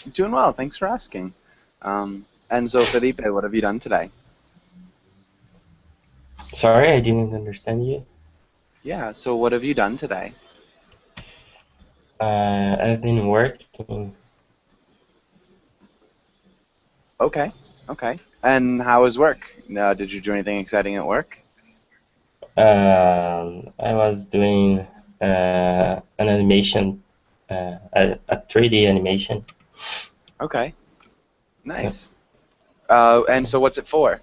Doing well, thanks for asking. And so, Felipe, what have you done today? Sorry, I didn't understand you. Yeah, so what have you done today? I've been working. Okay, okay. And how was work? Did you do anything exciting at work? I was doing an animation, a 3D animation. Okay, Uh, nice. And so what's it for?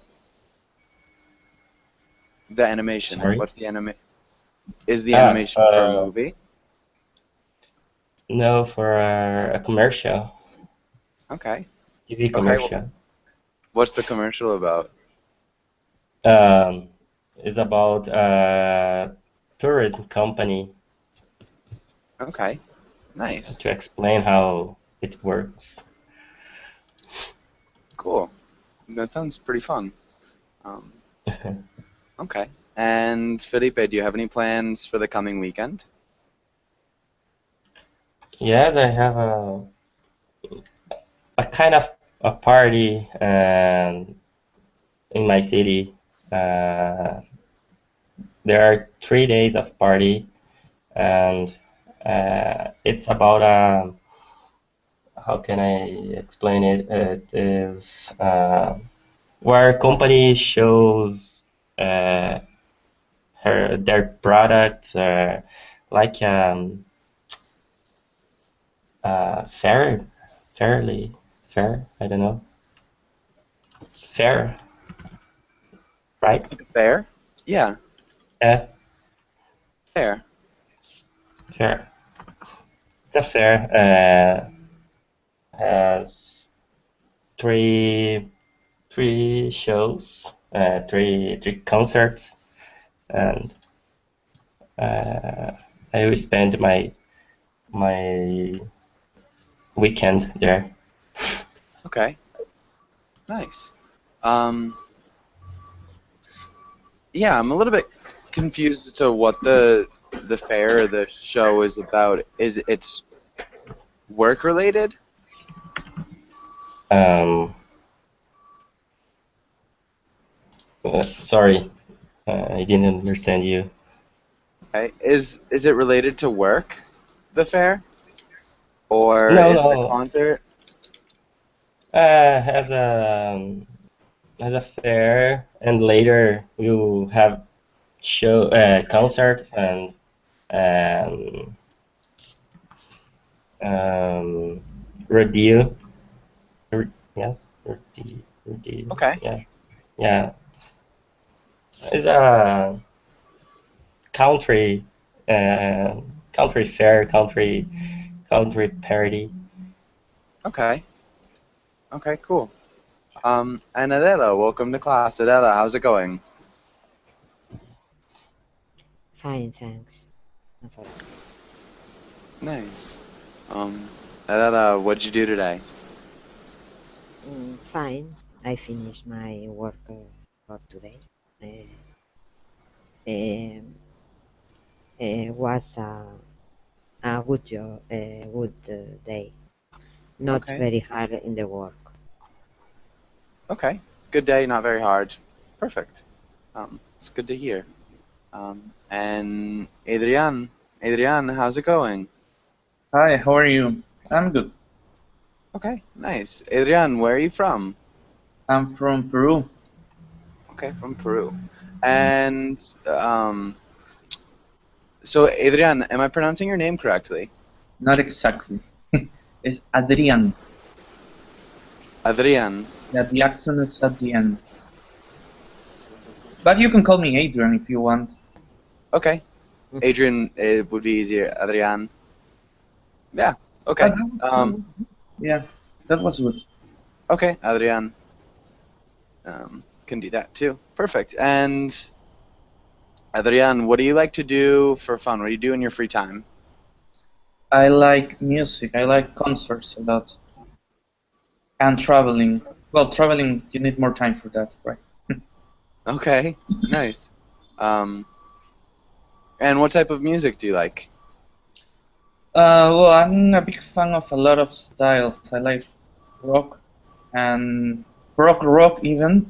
The animation. Sorry. What's the Is the Ah, animation for a movie? no, for a commercial, Okay, TV okay. commercial. What's the commercial about? Um, it's about a tourism company Okay, nice, to explain how it works. cool. That sounds pretty fun. Um, okay. And Felipe, do you have any plans for the coming weekend? Yes, I have a kind of a party in my city. Uh, there are 3 days of party, and it's about how can I explain it? It is where company shows uh, their products, like fair, fairly fair. I don't know, fair, right? Like a fair? Yeah, Yeah, fair. fair. It's a fair. Has three three shows, three concerts, and uh, I will spend my weekend there. Okay, nice. Um, yeah, I'm a little bit confused as to what the fair or the show is about. Is it's work related? Um, Sorry, I didn't understand you. Okay. Is it related to work, the fair, or No, is it a no. concert? Has a fair, and later we will have show concerts and um, um, review. Yes, review. Okay. Yeah, yeah. It's a country, uh, country fair, country party. Okay. Okay. Cool. And Adela, welcome to class. Adela, how's it going? Fine, thanks. No for asking. Nice. Adela, what'd you do today? Fine. I finished my work for today. Um, was a good job, a good day. Not Okay. very hard in the work. Okay. Good day, not very hard. Perfect. It's good to hear. And Adrian, how's it going? Hi, how are you? I'm good. Okay, nice. Adrian, where are you from? I'm from Peru. Okay, from Peru. And so Adrian, am I pronouncing your name correctly? Not exactly. It's Adrian. Adrian. Yeah, the accent is at the end. But you can call me Adrian if you want. Okay. Adrian, it would be easier. Adrian. Yeah. Ah, Okay. yeah, that was good. Okay, Adrian. Can do that too. Perfect. And Adrian, what do you like to do for fun? What do you do in your free time? I like music. I like concerts a lot. And traveling. Well, traveling, you need more time for that, right? Okay, nice. Um, and what type of music do you like? Well, I'm a big fan of a lot of styles. I like rock and rock even,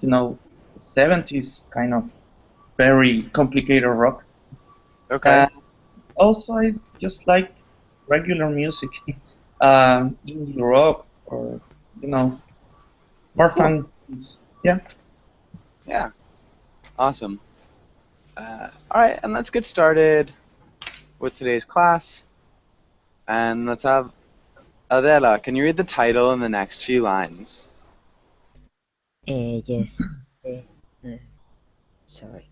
70s kind of very complicated rock. Okay. Also, I just like regular music, indie rock or, you know, more Cool. fun things. Yeah. Yeah. Awesome. All right, and let's get started with today's class. And let's have Adela. Can you read the title in the next few lines? Yes. Sorry,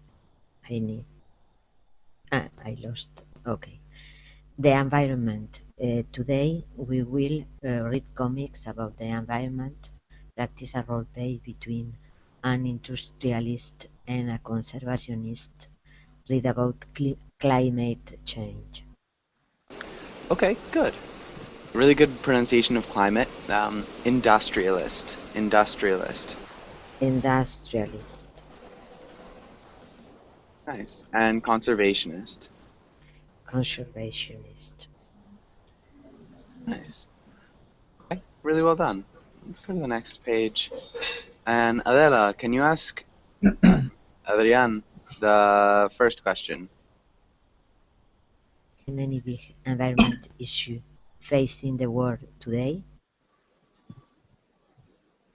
I lost. Okay. The environment. Today we will read comics about the environment, practice a role play between an industrialist and a conservationist, read about climate change. Okay, good. Really good pronunciation of climate. Industrialist. Industrialist. Industrialist. Nice. And conservationist. Conservationist. Nice. Okay, really well done. Let's go to the next page. And Adela, can you ask Adrian the first question? Many big environment issues facing the world today.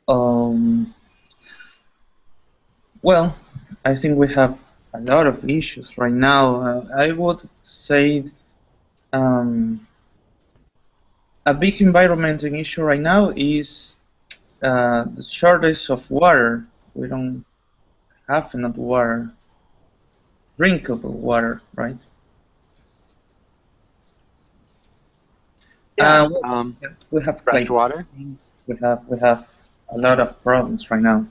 Um, well, I think we have a lot of issues right now. I would say um, a big environmental issue right now is the shortage of water. We don't have enough water, drinkable water, right? Yeah. We have Fresh climate water. change. We have a lot of problems right now.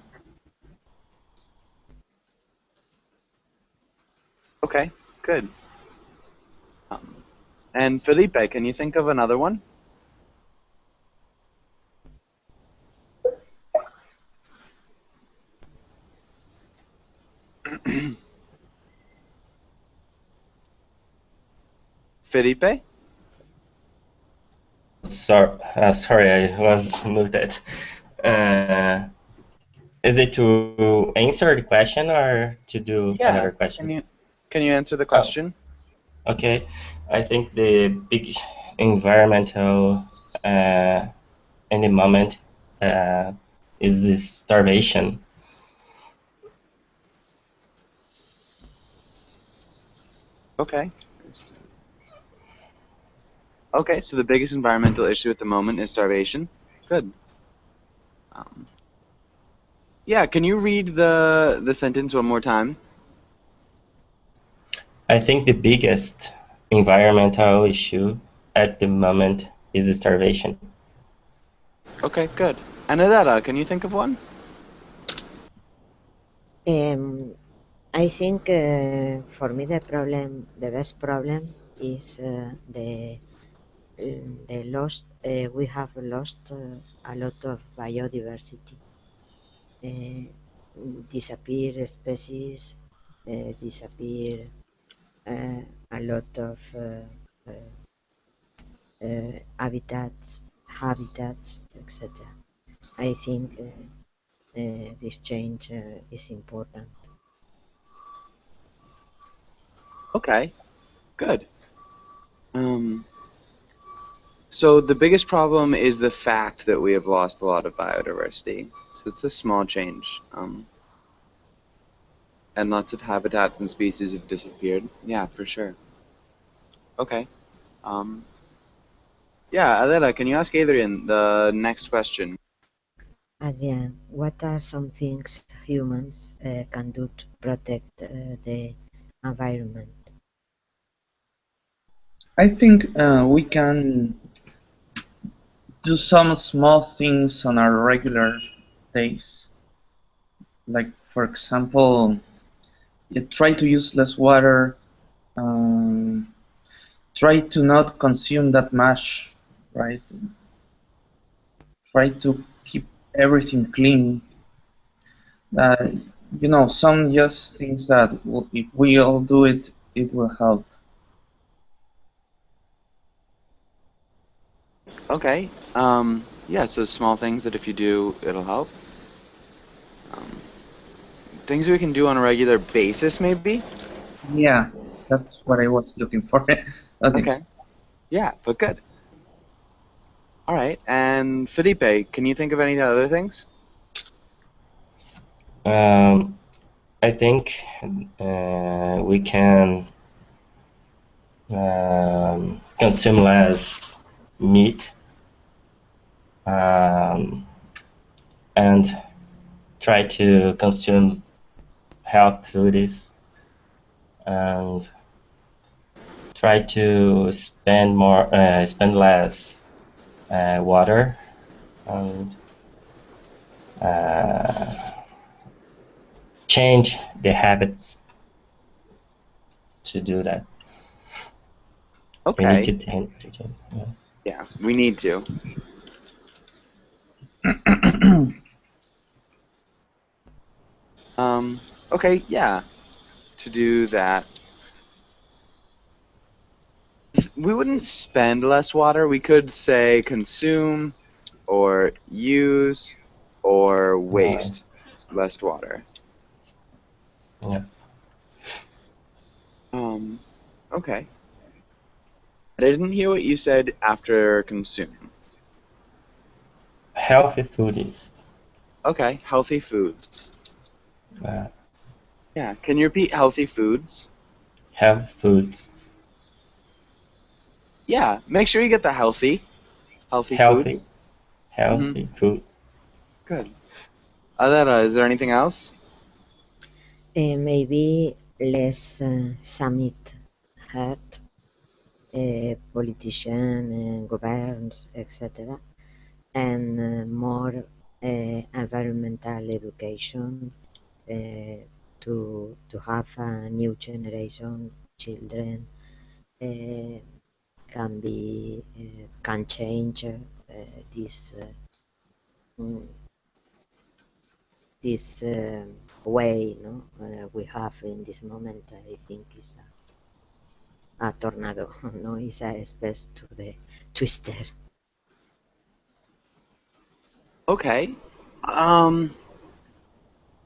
Okay, good. And Felipe, can you think of another one? Felipe? Sorry, I was muted. Uh, is it to answer the question or to do Yeah. another question? Can you answer the Oh, question? okay. I think the big environmental in the moment is this starvation. Okay. Okay, so the biggest environmental issue at the moment is starvation. Good. Um, yeah, can you read the sentence one more time? I think the biggest environmental issue at the moment is starvation. Okay, good. And Adela, can you think of one? I think for me the best problem is the lost. We have lost a lot of biodiversity. Disappear species, disappear a lot of habitats, etc. I think this change is important. Okay, good. Um, so the biggest problem is the fact that we have lost a lot of biodiversity. So it's a small change. And lots of habitats and species have disappeared. Yeah, for sure. Okay. Um, yeah, Adela, can you ask Adrian the next question? Adrian, what are some things humans can do to protect the environment? I think we can do some small things on our regular days. Like, for example, try to use less water, um, try to not consume that much, right? Try to keep everything clean. Uh, some just things that if we all do it, it will help. Okay. Yeah, so small things that if you do, it'll help. Um, things we can do on a regular basis, maybe? Yeah, that's what I was looking for. Nothing. Okay. Yeah, but good. All right. And Felipe, can you think of any other things? I think we can consume less meat um, and try to consume health foodies and try to spend less water and uh, change the habits to do that. We need Okay. to change. Yes. Yeah, we need to. Okay, yeah. To do that, we wouldn't spend less water. We could say consume or use or waste less water. Yes. Um, okay. I didn't hear what you said after consume. Healthy foodies. Okay, healthy foods. Uh, Yeah, can you repeat healthy foods? healthy foods. Yeah, make sure you get the healthy Healthy. foods. Mm-hmm. Healthy foods. Good. Adela, is there anything else? Maybe less summit hurt politician and governs, etc., and more environmental education to have a new generation children uh, can change this mm, this way, no, we have in this moment. I think is a tornado, no, is a space to the twister. Okay.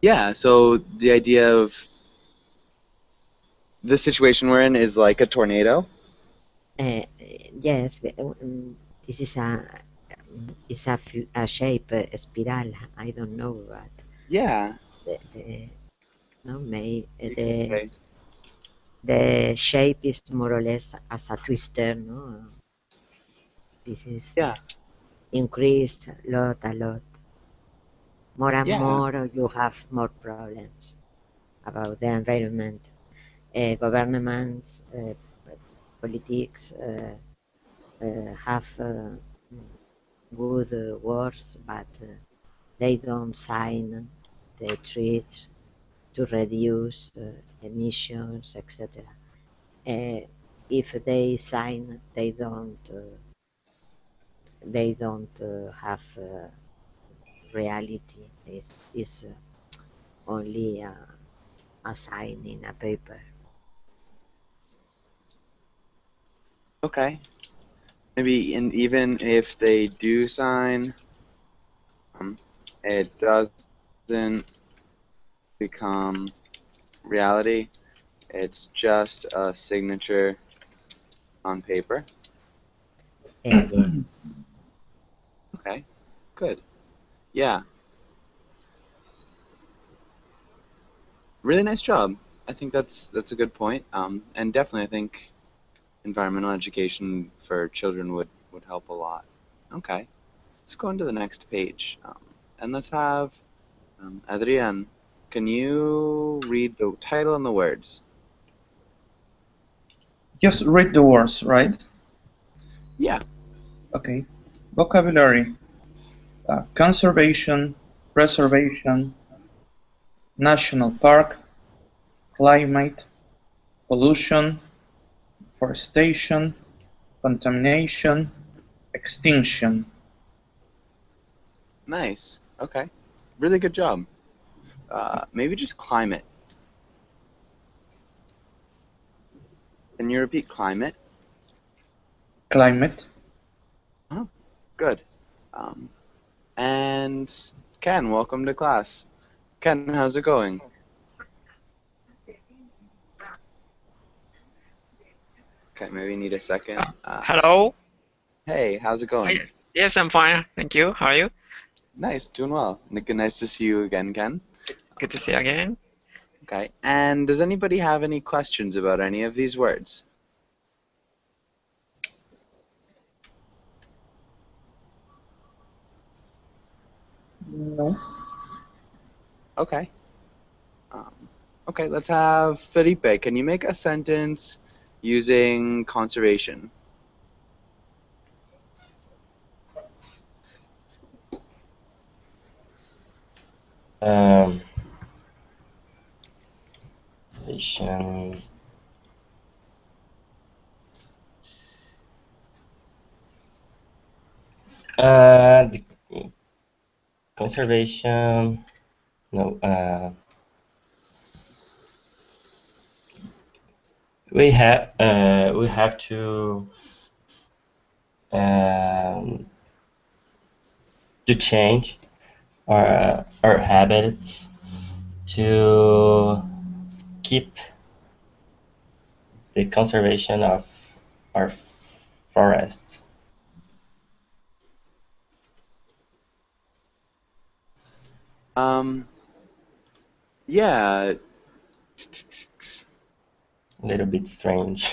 Yeah, so the idea of the situation we're in is like a tornado. Yes, this is a shape, a spiral. I don't know, but Yeah, the no, may you can say. the shape is more or less as a twister. No, this is Yeah, increased a lot. More and yeah, more, you have more problems about the environment. Governments, politics have good words, but they don't sign the treaties to reduce emissions, etc. If they sign, they don't have reality. It's only a sign in a paper. okay. Maybe, and even if they do sign, it doesn't become reality. It's just a signature on paper. Yes. Okay, good. Yeah, really nice job. I think that's a good point. And definitely, I think environmental education for children would help a lot. Okay, let's go into the next page, and let's have Adrian. Can you read the title and the words? Just read the words, right? Yeah. Okay. Vocabulary: conservation, preservation, national park, climate, pollution, forestation, contamination, extinction. Nice. Okay. Really good job. Maybe just climate. Can you repeat climate? Climate. Huh? Good. Um, and Ken, welcome to class. Ken, how's it going? Okay, maybe you need a second. Hello. Hey, how's it going? Yes, I'm fine. Thank you. How are you? Nice, doing well. Nice to see you again, Ken. Good to see you again. Okay, and does anybody have any questions about any of these words? No. Okay. Okay, let's have Felipe. Can you make a sentence using conservation? Um, conservation. The conservation. No. We have um, to change our habits to keep the conservation of our forests. Yeah, A little bit strange.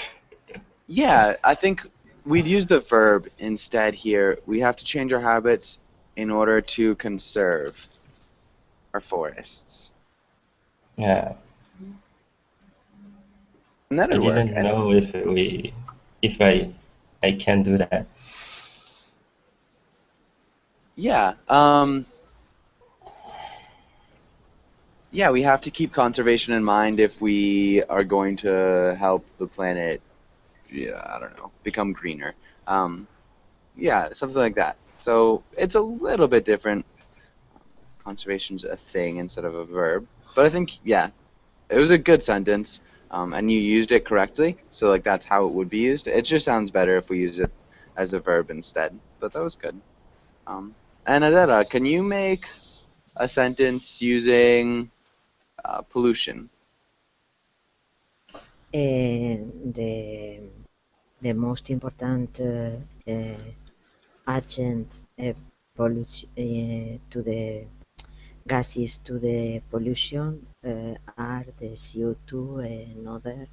yeah, I think we'd use the verb instead here. We have to change our habits in order to conserve our forests. Yeah, And I that'd work. didn't know if I can do that. Yeah, yeah, we have to keep conservation in mind if we are going to help the planet, yeah, I don't know, become greener. Um, yeah, something like that. So it's a little bit different. Conservation's a thing instead of a verb. But I think, yeah, it was a good sentence, and you used it correctly. So like that's how it would be used. It just sounds better if we use it as a verb instead. But that was good. Um, and Adela, can you make a sentence using pollution? The most important agents to the gases to the pollution are the CO2 and other.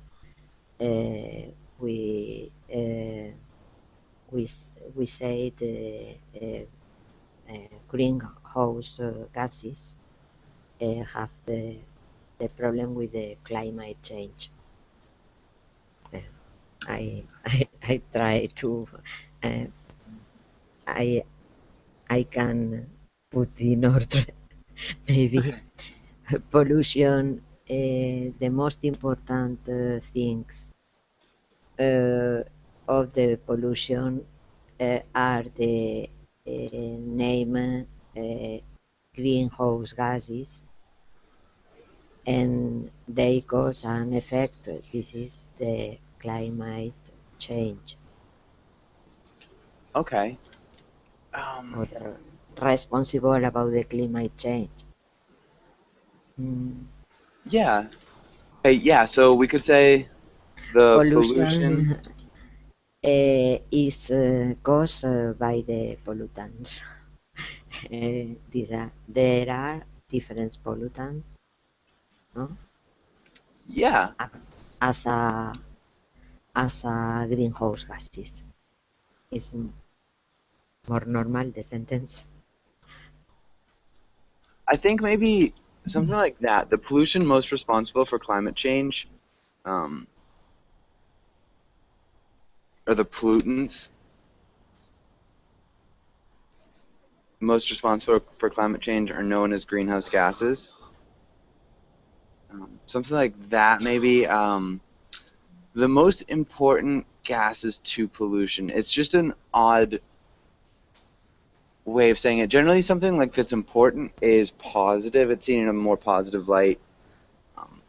We we say the greenhouse gases have the problem with the climate change. I try to uh, I can put in order maybe pollution. The most important things of the pollution are the name greenhouse gases, and they cause an effect. This is the climate change, Okay. or the responsible about the climate change. Mm. Yeah. Hey, yeah. So we could say the pollution. Pollution is caused by the pollutants. There are different pollutants, no? Yeah. as a greenhouse gases. It's more normal the sentence. I think maybe something like that. The pollution most responsible for climate change, um, or the pollutants most responsible for climate change are known as greenhouse gases. Something like that, maybe. The most important gases to pollution. It's just an odd way of saying it. Generally, something like that's important is positive. It's seen in a more positive light. Um,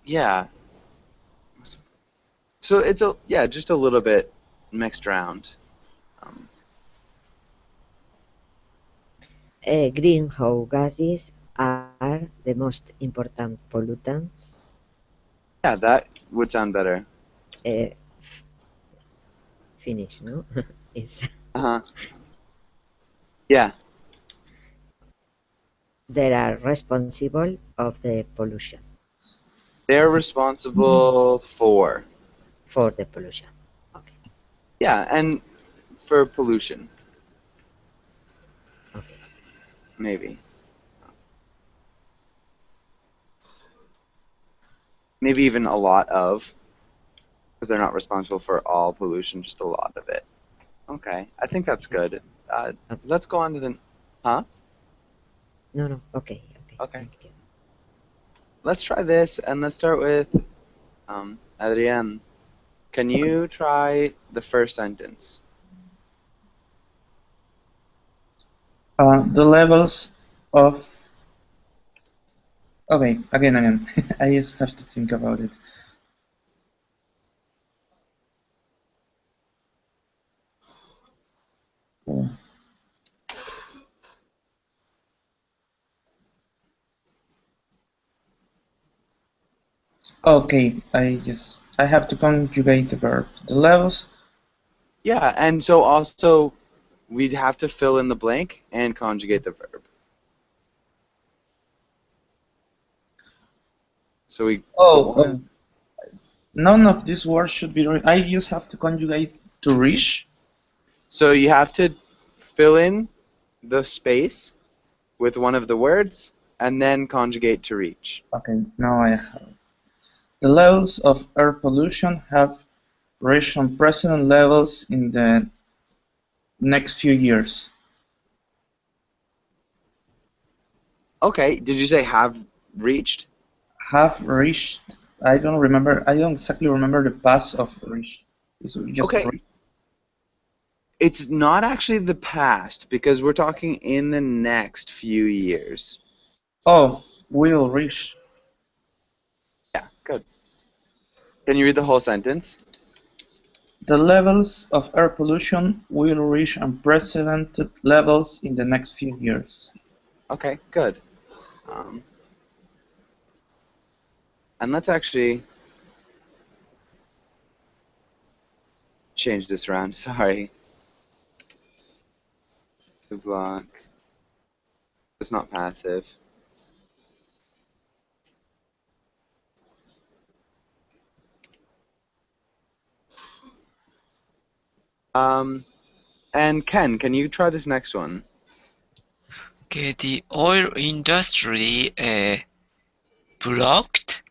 yeah. So it's just a little bit mixed round. Greenhouse gases are the most important pollutants. Yeah, that would sound better. Finish, no? It's Uh-huh. Yeah. they are responsible of the pollution, They're responsible for. for the pollution. Okay. Yeah, and for pollution, Okay. maybe. Maybe even a lot of, because they're not responsible for all pollution, just a lot of it. Okay, I think that's good. Let's go on to the... Huh? No. Okay. Okay. Thank you. Let's try this, and let's start with Adrienne. Can you try the first sentence? The levels of... Okay, again. I just have to think about it. Oh. Okay, I have to conjugate the verb. The levels. Yeah, and so also we'd have to fill in the blank and conjugate the verb. So we... None of these words should be. I just have to conjugate to reach. So you have to fill in the space with one of the words and then conjugate to reach. Okay, now I have. The levels of air pollution have reached unprecedented levels in the next few years. Okay, did you say have reached? Have reached. I don't remember. I don't exactly remember the past of reached. It's just Okay. reached. It's not actually the past because we're talking in the next few years. Oh, will reach. Yeah, good. Can you read the whole sentence? The levels of air pollution will reach unprecedented levels in the next few years. Okay, good. And let's actually change this around. Sorry. To block. It's not passive. And Ken, can you try this next one? Okay, the oil industry blocked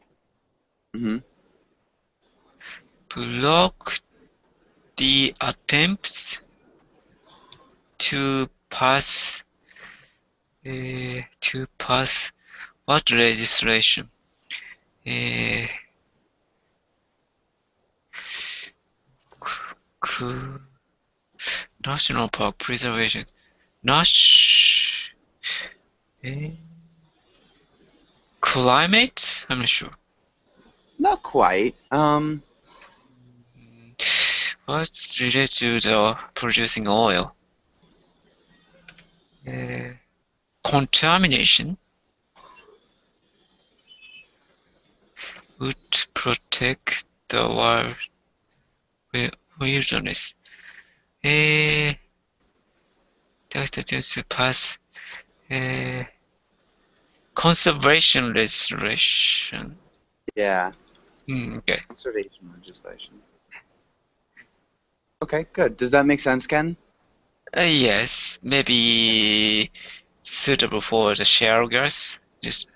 Mm-hmm. the attempts to pass what legislation? National Park Preservation. Climate? I'm not sure. Not quite. What's related to the producing oil? Contamination would protect the wilderness. To pass conservation legislation. Yeah. Okay. Conservation legislation. Okay, good. Does that make sense, Ken? Yes, maybe suitable for the shale gas. Just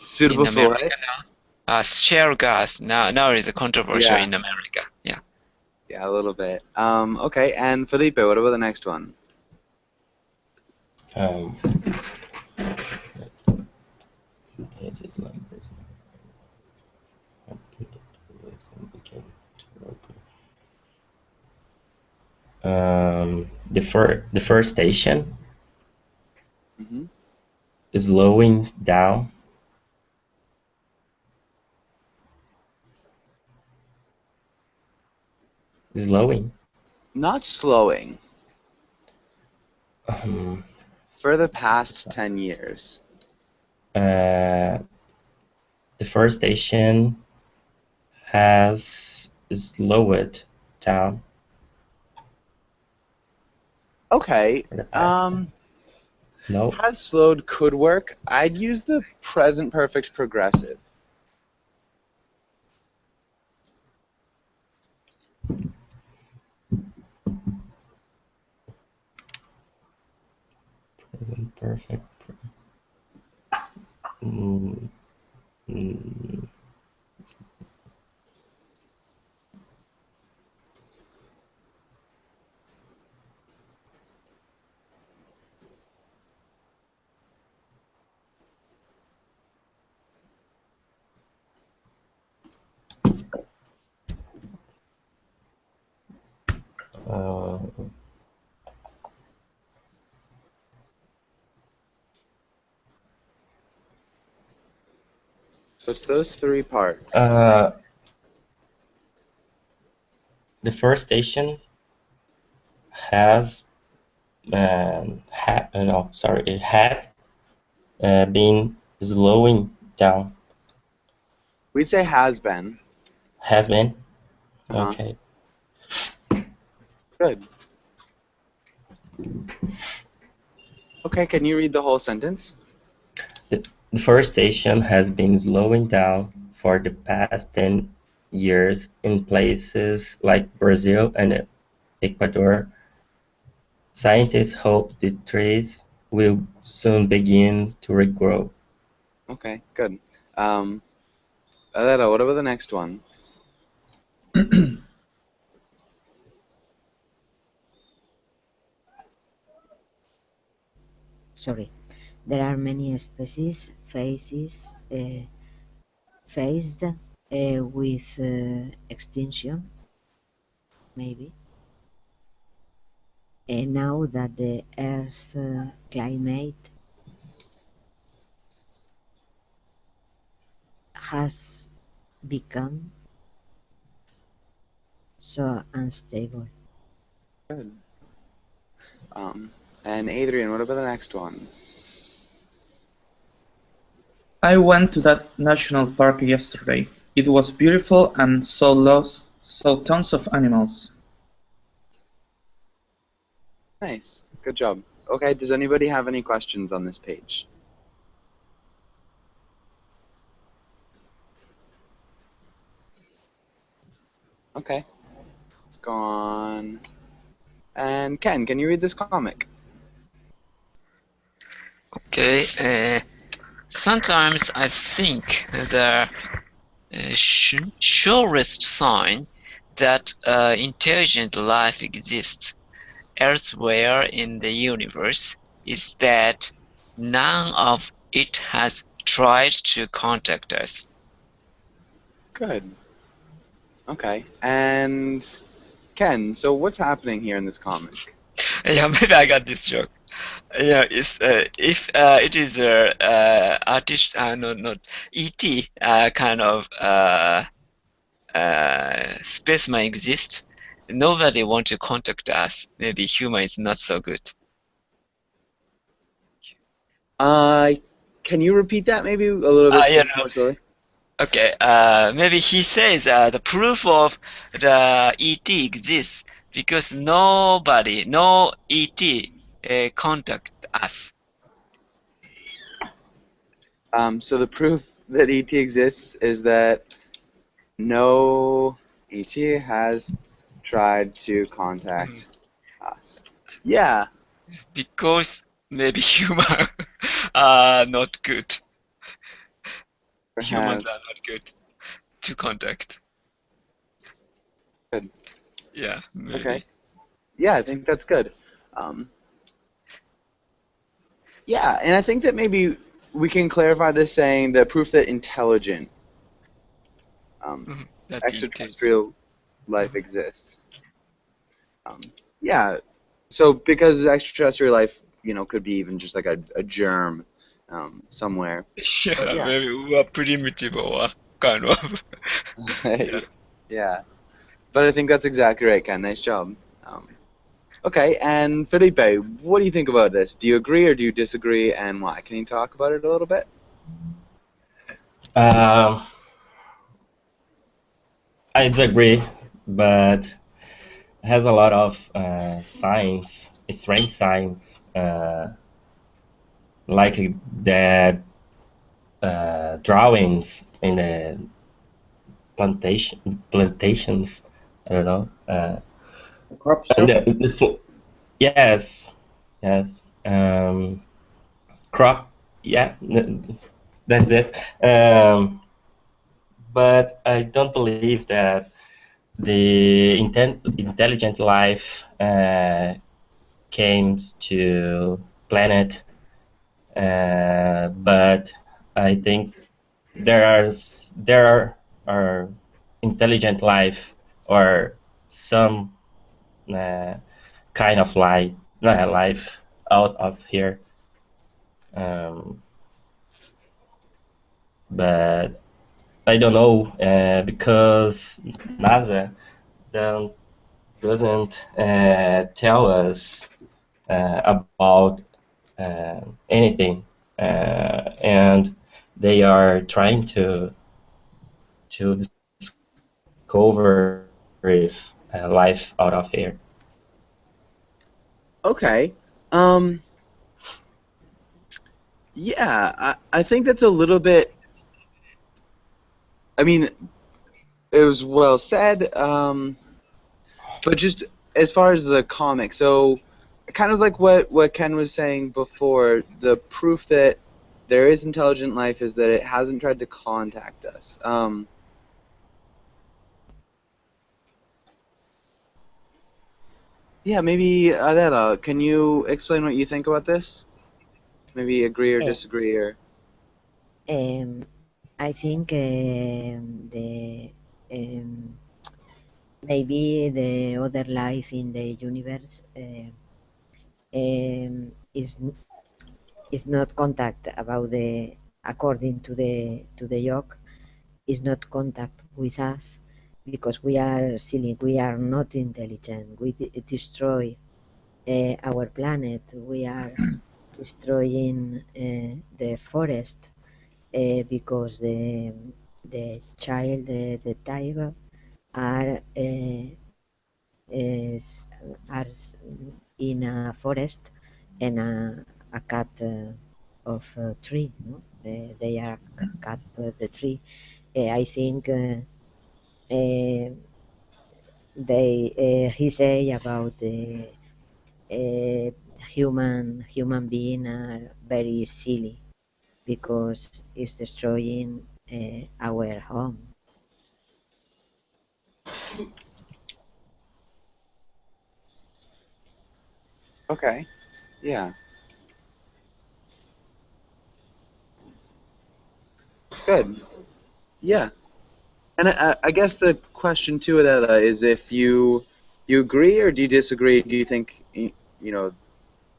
Suitable in for America now. Shale gas now is a controversial Yeah. in America. Yeah. Yeah, a little bit. Okay, and Felipe, what about the next one? This is like this. Deforestation Mm-hmm. is slowing down. slowing. Not slowing. Further past 10 years. The forestation has slowed down Okay. for the past. No. Has slowed could work. I'd use the present perfect progressive. Present perfect. Mm, mm. Uh, So it's those three parts. Deforestation has it had been slowing down. We'd say has been. Has been. Uh-huh. Okay. Good. Okay, can you read the whole sentence? Deforestation has been slowing down for the past 10 years in places like Brazil and Ecuador. Scientists hope the trees will soon begin to regrow. Okay, good. Alera, what about the next one? Sorry. There are many species faced with extinction, maybe. And now that the Earth climate has become so unstable. Good. And Adrian, what about the next one? I went to that national park yesterday. It was beautiful and saw tons of animals. Nice. Good job. Okay, does anybody have any questions on this page? Okay. It's gone. And Ken, can you read this comic? Okay. Sometimes I think the surest sign that intelligent life exists elsewhere in the universe is that none of it has tried to contact us. Good. Okay. And Ken, so what's happening here in this comic? Yeah, maybe I got this joke. Yeah, it's if it is artist, no, not ET kind of specimen exists, nobody want to contact us. Maybe human is not so good. Can you repeat that maybe a little bit more slowly? Okay, maybe he says the proof of the ET exists because no ET contact us. So the proof that ET exists is that no ET has tried to contact us. Yeah. Because maybe human are not good. Humans are not good to contact. Good. Yeah, maybe. Okay. Yeah, I think that's good. Yeah, and I think that maybe we can clarify this saying the proof that intelligent extraterrestrial life exists. Yeah, so because extraterrestrial life, could be even just like a germ somewhere. Yeah, maybe we are primitive or kind of. Yeah. But I think that's exactly right, Ken. Nice job. Okay, and Felipe, what do you think about this? Do you agree or do you disagree, and why? Can you talk about it a little bit? I disagree, but it has a lot of signs, strange signs, like that drawings in the plantations. I don't know. Crop And circle. yes, yes. Crop. Yeah, that's it. But I don't believe that the intelligent life came to planet, but I think there are intelligent life or some kind of life out of here, but I don't know because NASA doesn't tell us about anything, and they are trying to discover if life out of here. Okay. Yeah, I think that's a little bit. I mean, it was well said. But just as far as the comic, so kind of like what Ken was saying before, the proof that there is intelligent life is that it hasn't tried to contact us. Yeah, maybe Adela, can you explain what you think about this? Maybe agree or Eh, disagree, or I think maybe the other life in the universe is not contact about the, according to the Yoke, is not contact with us because we are silly, we are not intelligent, we destroy our planet, we are destroying the forest because the child, the tiger, are are in a forest and a cut of a tree. No? They are cut the tree. I think he say about the human being are very silly because it's destroying our home. okay, yeah, good, yeah. And I guess the question too, Adela, is if you agree or do you disagree? Do you think you know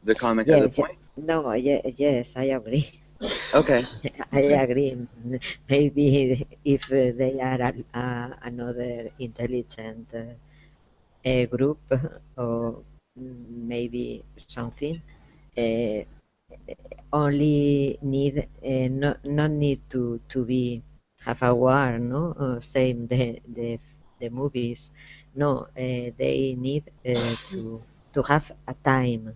the comic has a Yes, point? no, yes, I agree. Okay. I agree. Maybe if they are another intelligent group or maybe something, uh, only need not need to be have a war, no? Same the movies. No, they need to have a time.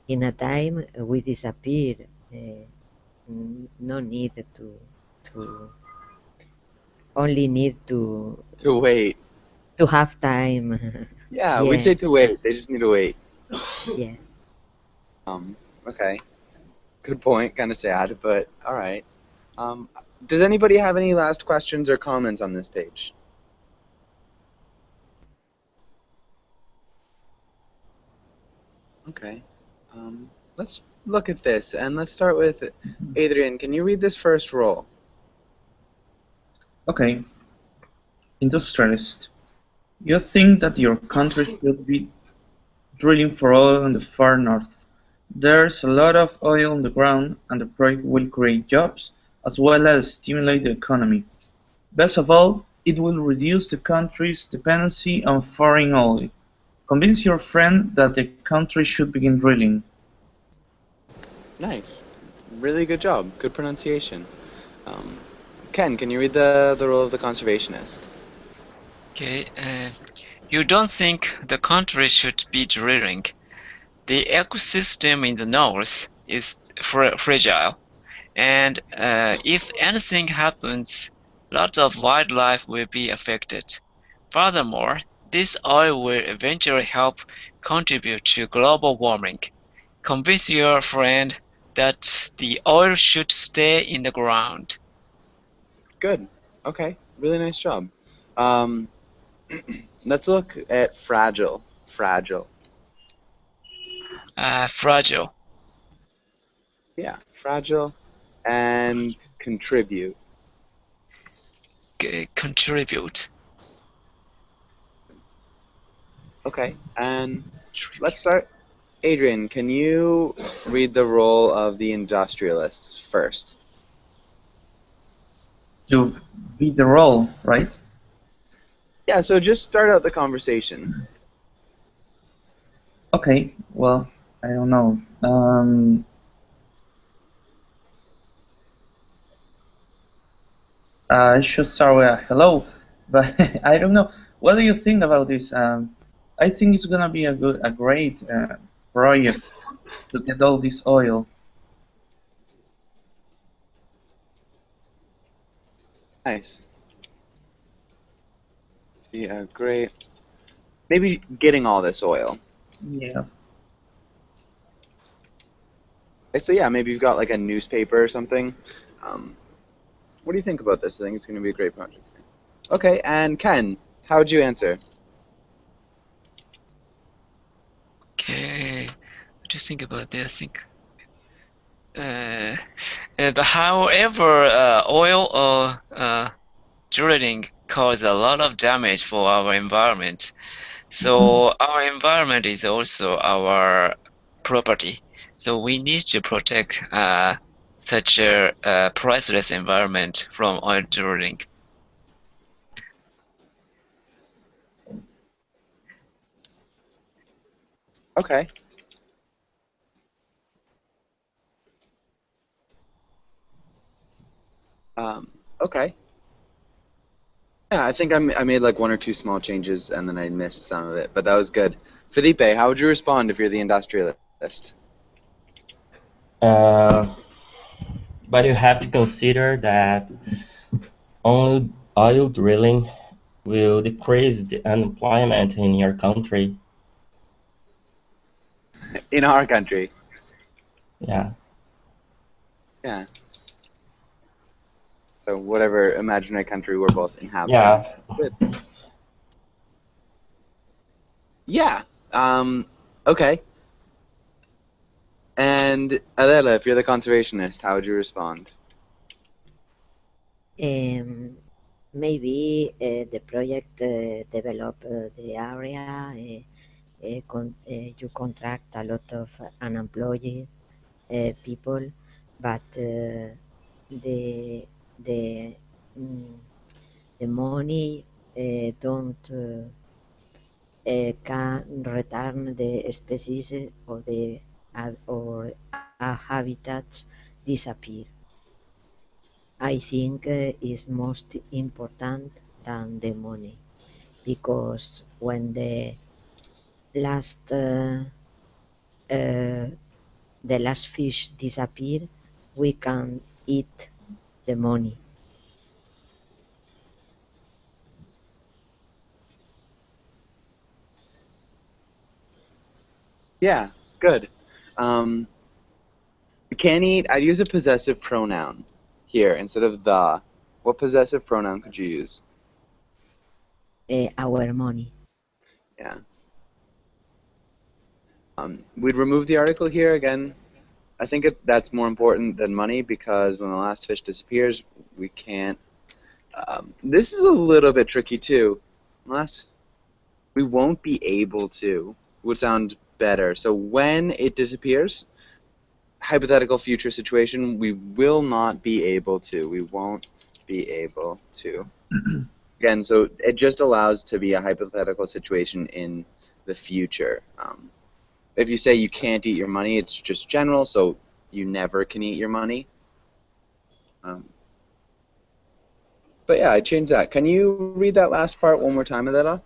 In a time we disappear. No need to only need To wait. to have time. Yeah, we'd say Yes, to wait. They just need to wait. yes. Okay. Good point. Kind of sad, but all right. Um, does anybody have any last questions or comments on this page? Okay. Let's look at this, and let's start with Adrian. Can you read this first roll? Okay. Industrialist. You think that your country should be drilling for oil in the far north. There's a lot of oil on the ground, and the project will create jobs as well as stimulate the economy. Best of all, it will reduce the country's dependency on foreign oil. Convince your friend that the country should begin drilling. Nice. Really good job. Good pronunciation. Ken, can you read the role of the conservationist? Okay. You don't think the country should be drilling. The ecosystem in the north is fragile, and if anything happens, lots of wildlife will be affected. Furthermore, this oil will eventually help contribute to global warming. Convince your friend that the oil should stay in the ground. Good. Okay. Really nice job. Let's look at fragile. Fragile. Fragile. Yeah. Fragile and contribute. Contribute. Okay. And let's start. Adrian, can you read the role of the industrialists first? To be the role, right? Yeah, so just start out the conversation. Okay, well, I don't know. I should start with a hello, but I don't know. What do you think about this? I think it's gonna be a great project to get all this oil. Nice. Yeah, great. Maybe getting all this oil. Yeah. Okay, so yeah, maybe you've got like a newspaper or something. What do you think about this? I think it's going to be a great project. Okay, and Ken, how would you answer? Okay. What do you think about this? But however, oil or drilling cause a lot of damage for our environment. So our environment is also our property. So we need to protect such a priceless environment from oil drilling. Okay. Okay. Yeah, I think I made like one or two small changes and then I missed some of it, but that was good. Felipe, how would you respond if you're the industrialist? But you have to consider that only oil drilling will decrease the unemployment in your country. In our country. Yeah. Yeah. So whatever imaginary country we're both inhabiting. Yeah. Good. Yeah. Okay. And Adela, if you're the conservationist, how would you respond? Maybe the project develop the area. You contract a lot of unemployed people, but the money don't can return the species or the habitats disappear. I think is most important than the money, because when the last fish disappear, we can eat the money. Yeah, good. You can't eat. I'd use a possessive pronoun here instead of the. What possessive pronoun could you use? Our money. Yeah. We'd remove the article here again. I think that's more important than money because when the last fish disappears, we can't. This is a little bit tricky too. Unless we won't be able to would sound better. So when it disappears, hypothetical future situation, we will not be able to. We won't be able to. Again, so it just allows to be a hypothetical situation in the future. If you say you can't eat your money, it's just general, so you never can eat your money. But yeah, I changed that. Can you read that last part one more time, Adela?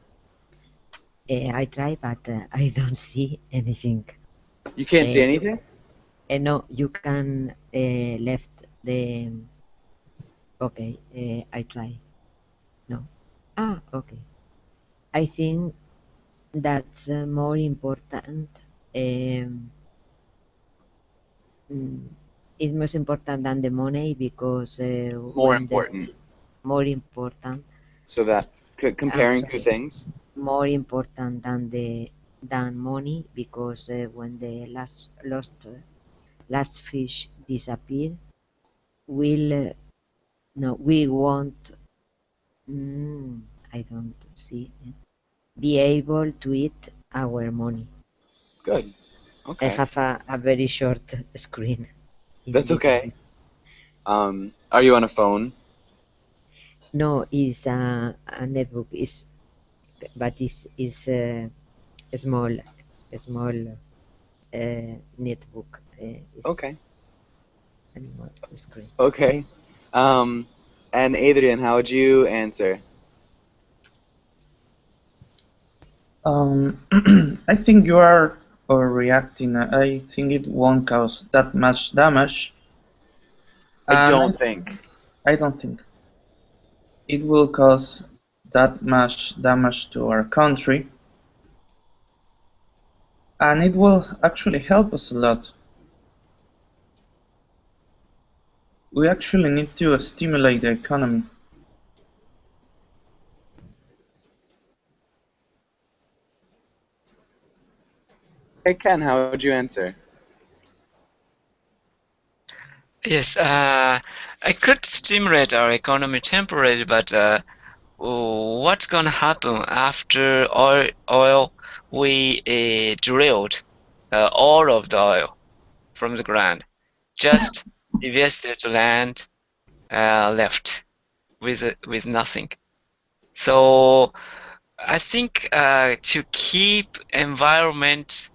I try, but I don't see anything. You can't see anything? No, you can left the. Okay, I try. No. Okay. I think that's more important. It's most important than the money because More important. More important. So that comparing two things. More important than money because when the last fish disappear, we won't. I don't see it, be able to eat our money. Good. Okay. I have a very short screen. That's okay. Are you on a phone? No, it's a netbook. But it's a small netbook. Okay. Screen. Okay. And Adrian, how would you answer? I think you are overreacting. I think it won't cause that much damage. I don't think. I don't think it will cause that much damage to our country, and it will actually help us a lot. We actually need to stimulate the economy. Hey Ken, how would you answer? Yes, I could stimulate our economy temporarily, but what's gonna happen after oil we drilled all of the oil from the ground, just invested land left with nothing. So I think to keep environment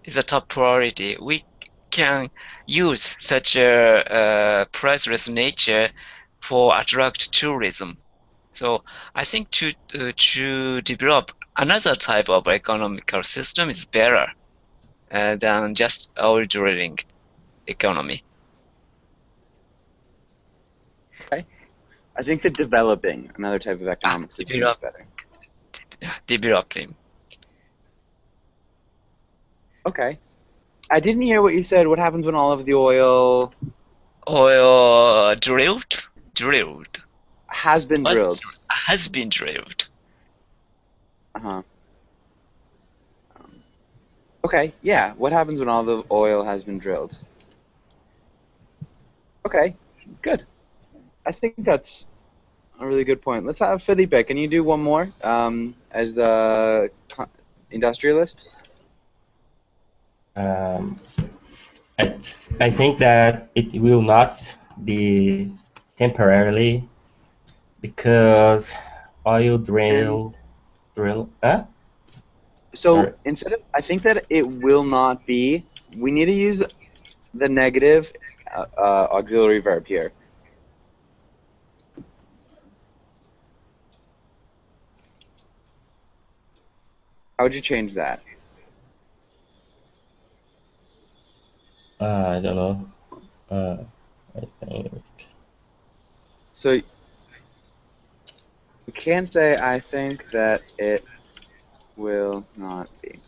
is a top priority. We can use such a priceless nature for attract tourism. So I think to develop another type of economical system is better than just oil drilling economy. Okay. I think that developing another type of economic system is better. Developing. Okay. I didn't hear what you said. What happens when all of the oil Drilled? Has been drilled. Has been drilled. Uh-huh. Okay, yeah. What happens when all the oil has been drilled? Okay, good. I think that's a really good point. Let's have Felipe. Can you do one more as the industrialist? I think that it will not be temporarily because oil drill. So instead of, I think that it will not be. We need to use the negative auxiliary verb here. How would you change that? I don't know. I think. So you can say, I think that it will not be.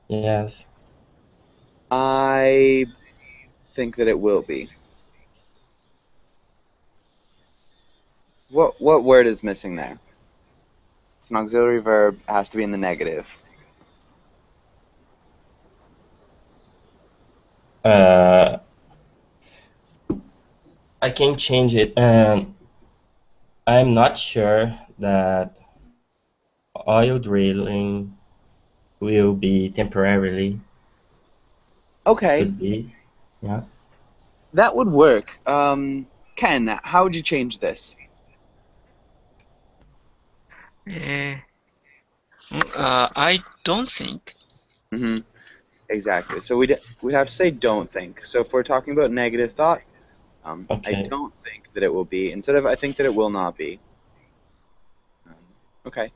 Yes. I think that it will be. What word is missing there? It's an auxiliary verb. It has to be in the negative. I can change it. I'm not sure that oil drilling will be temporarily. Okay. Could be. Yeah. That would work. Ken, how would you change this? I don't think. Mm-hmm. Exactly. So we'd have to say don't think. So if we're talking about negative thought, I Okay. don't think that it will be, instead of I think that it will not be. Okay.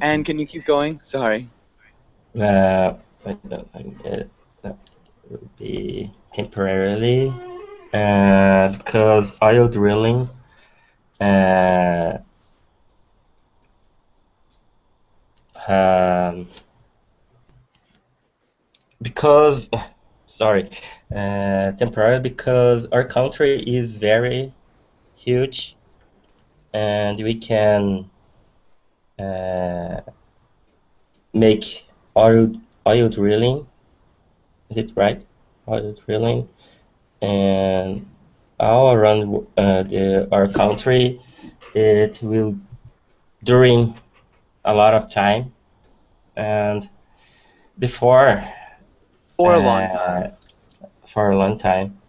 And can you keep going? Sorry. I don't think it will be temporarily, because oil drilling because sorry, temporary because our country is very huge, and we can make oil drilling. Is it right? Oil drilling, and all around our country, it will during a lot of time, and before For a long time. for a long time.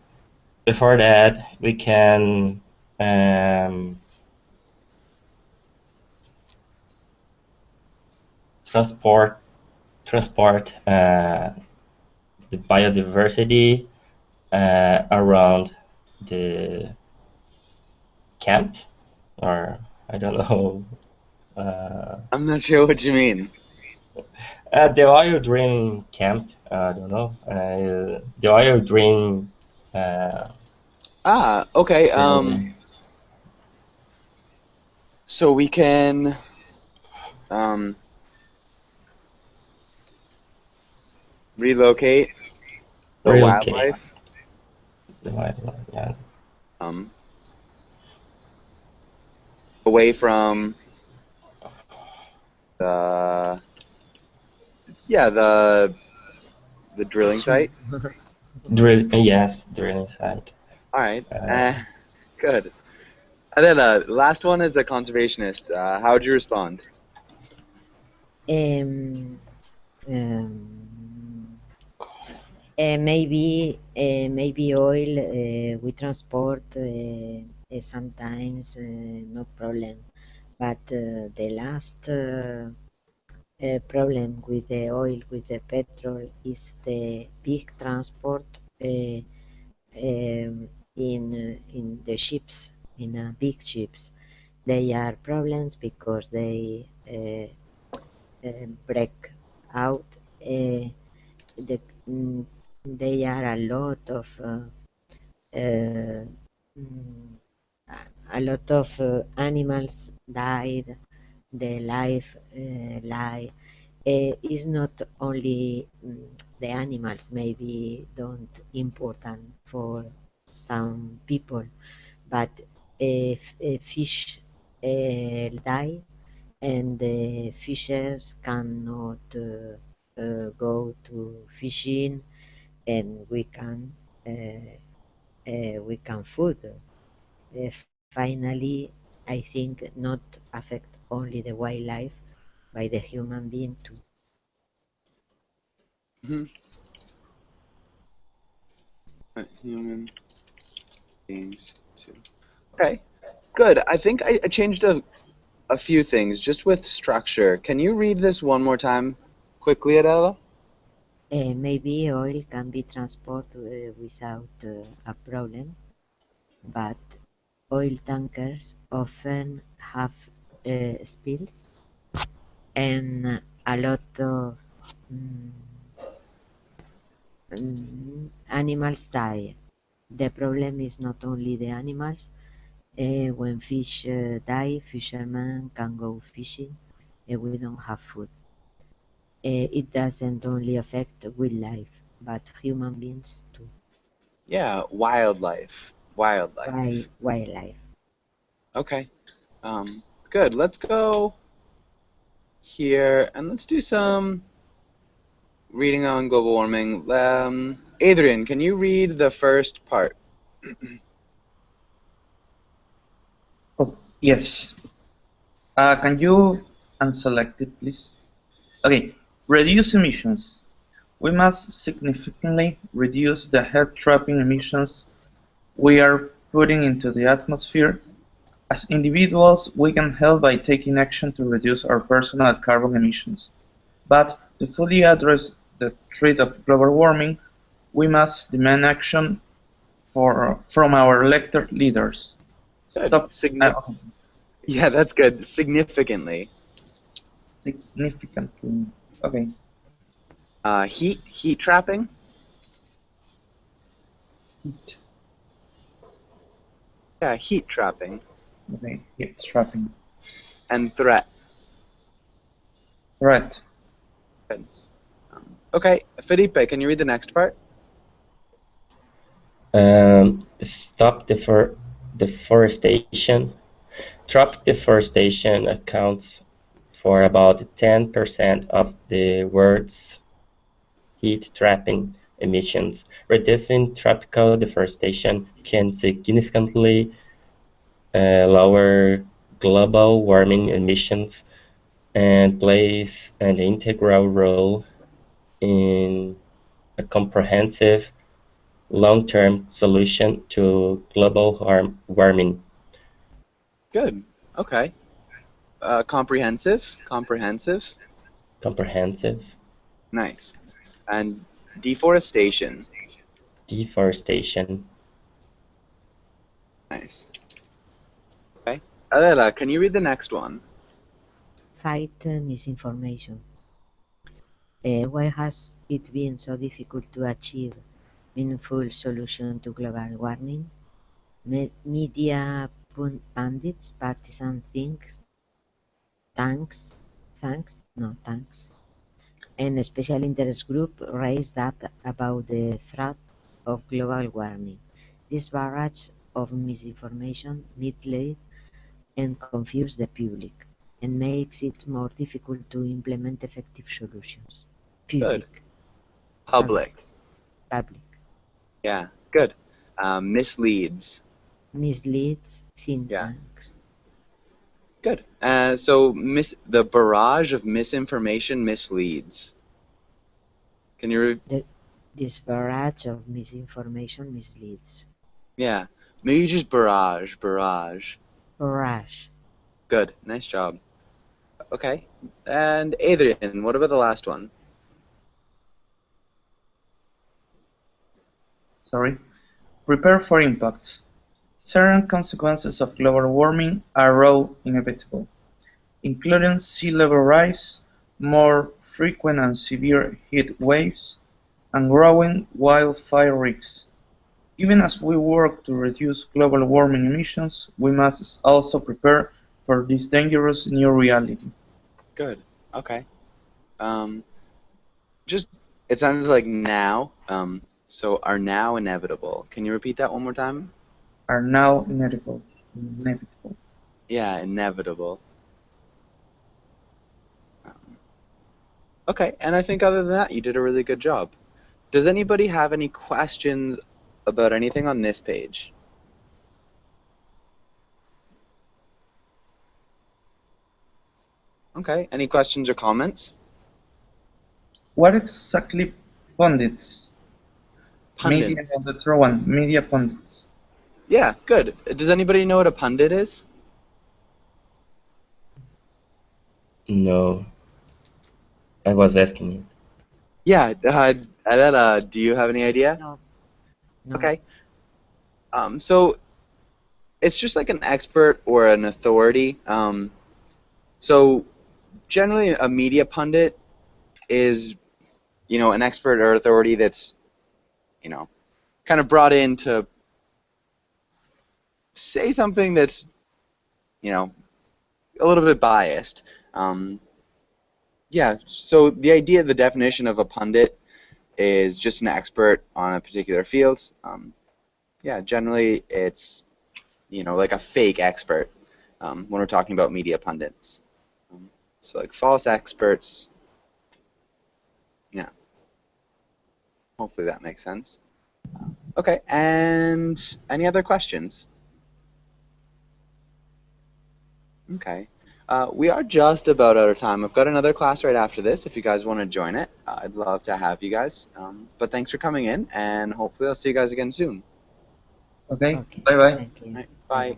Before that, we can transport the biodiversity around the camp, or I don't know. I'm not sure what you mean. The oil drilling camp. I don't know. The oil drilling. Okay. Drilling. So we can relocate the Relocate wildlife the wildlife. Yeah. away from the the drilling site. Yes, drilling site. All right. Good. And then last one is a conservationist. How would you respond? Maybe oil we transport sometimes no problem, but the last problem with the oil, with the petrol, is the big transport in the ships, in big ships. They are problems because they break out. They are a lot of animals died. The life is not only the animals maybe don't important for some people, but if a fish die and the fishers cannot go to fishing, and we can food. Finally, I think not affect only the wildlife, by the human being too. Human beings too. Okay. Good. I think I changed a few things just with structure. Can you read this one more time quickly, Adela? Maybe oil can be transported without a problem, but oil tankers often have spills and a lot of animals die. The problem is not only the animals. When fish die, fishermen can go fishing. We don't have food. It doesn't only affect wildlife, but human beings too. Yeah, wildlife. Wildlife. Okay. Good. Let's go here and let's do some reading on global warming. Adrian, can you read the first part? Oh, yes. Can you unselect it, please? Okay. Reduce emissions. We must significantly reduce the heat-trapping emissions we are putting into the atmosphere. As individuals, we can help by taking action to reduce our personal carbon emissions. But to fully address the threat of global warming, we must demand action from our elected leaders. Good. Stop Yeah, that's good. Significantly. significantly. Okay. Heat trapping. Heat. Yeah, heat trapping. Okay. Heat trapping. And threat. Threat. Good. Okay, Felipe, can you read the next part? Stop deforestation. Tropic deforestation accounts for about 10% of the world's heat-trapping emissions. Reducing tropical deforestation can significantly lower global warming emissions and plays an integral role in a comprehensive long-term solution to global warming. Good. Okay. Comprehensive. Comprehensive. Comprehensive. Nice. And deforestation. Deforestation. Nice. Okay. Adela, can you read the next one? Fight misinformation. Why has it been so difficult to achieve meaningful solution to global warming? Media pundits, partisan tanks, and special interest group raised up about the threat of global warming. This barrage of misinformation misleads and confuses the public and makes it more difficult to implement effective solutions. Good. Public. Yeah, good. Misleads. Misleads think Yeah. tanks. Good. So the barrage of misinformation misleads. Can you? This barrage of misinformation misleads. Yeah. Maybe just barrage. Barrage. Barrage. Good. Nice job. Okay. And Adrian, what about the last one? Sorry. Prepare for impacts. Certain consequences of global warming are raw inevitable, including sea level rise, more frequent and severe heat waves, and growing wildfire risks. Even as we work to reduce global warming emissions, we must also prepare for this dangerous new reality. Good. Okay. Just it sounded like now. So are now inevitable. Can you repeat that one more time? Are now inevitable. Inevitable. Yeah, inevitable. Okay, and I think other than that, you did a really good job. Does anybody have any questions about anything on this page? Okay, any questions or comments? What exactly pundits? Pundits. Media was the true one. Media pundits. Yeah, good. Does anybody know what a pundit is? No. I was asking you. Yeah, Adela, do you have any idea? No. Okay. So it's just like an expert or an authority. So generally, a media pundit is, an expert or authority that's, kind of brought in to say something that's, a little bit biased. Yeah, so the idea, the definition of a pundit is just an expert on a particular field. Yeah, generally it's, like a fake expert when we're talking about media pundits. So like false experts. Yeah. Hopefully that makes sense. Okay, and any other questions? Okay. We are just about out of time. I've got another class right after this. If you guys want to join it, I'd love to have you guys. But thanks for coming in, and hopefully I'll see you guys again soon. Okay. Okay. Bye bye. Thank you. All right, bye.